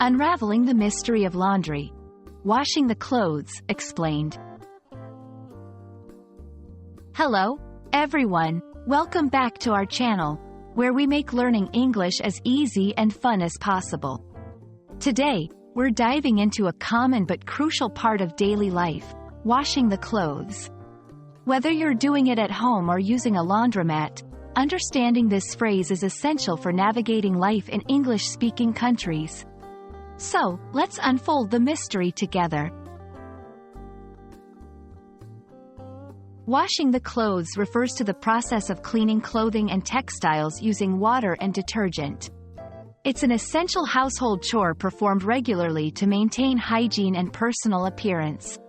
Unraveling the mystery of laundry. Washing the clothes, explained. Hello, everyone. Welcome back to our channel, where we make learning English as easy and fun as possible. Today, we're diving into a common but crucial part of daily life, washing the clothes. Whether you're doing it at home or using a laundromat, understanding this phrase is essential for navigating life in English-speaking countries. So, let's unfold the mystery together. Washing the clothes refers to the process of cleaning clothing and textiles using water and detergent. It's an essential household chore performed regularly to maintain hygiene and personal appearance.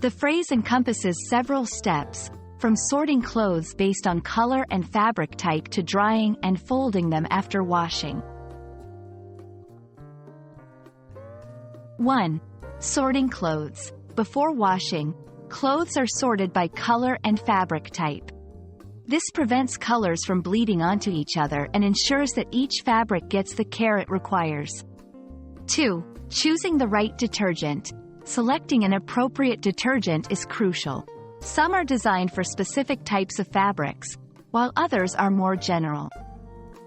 The phrase encompasses several steps, from sorting clothes based on color and fabric type to drying and folding them after washing. 1. Sorting clothes. Before washing, clothes are sorted by color and fabric type. This prevents colors from bleeding onto each other and ensures that each fabric gets the care it requires. 2. Choosing the right detergent. Selecting an appropriate detergent is crucial. Some are designed for specific types of fabrics, while others are more general.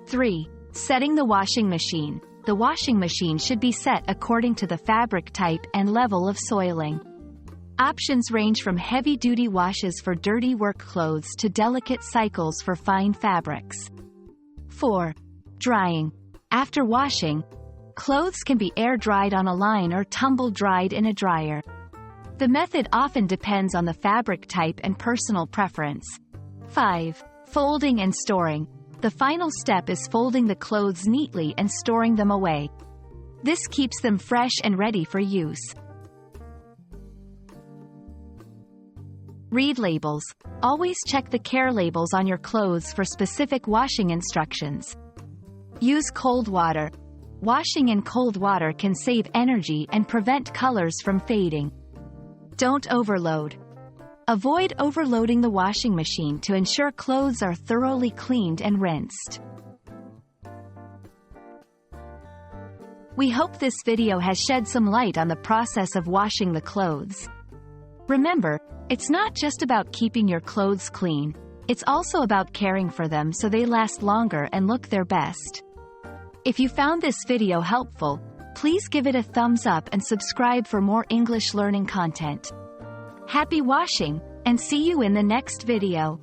3. Setting the washing machine. The washing machine should be set according to the fabric type and level of soiling. Options range from heavy-duty washes for dirty work clothes to delicate cycles for fine fabrics. 4. Drying. After washing, clothes can be air-dried on a line or tumble-dried in a dryer. The method often depends on the fabric type and personal preference. 5. Folding and storing. The final step is folding the clothes neatly and storing them away. This keeps them fresh and ready for use. Read labels. Always check the care labels on your clothes for specific washing instructions. Use cold water. Washing in cold water can save energy and prevent colors from fading. Don't overload. Avoid overloading the washing machine to ensure clothes are thoroughly cleaned and rinsed. We hope this video has shed some light on the process of washing the clothes. Remember, it's not just about keeping your clothes clean, it's also about caring for them so they last longer and look their best. If you found this video helpful, please give it a thumbs up and subscribe for more English learning content. Happy washing, and see you in the next video.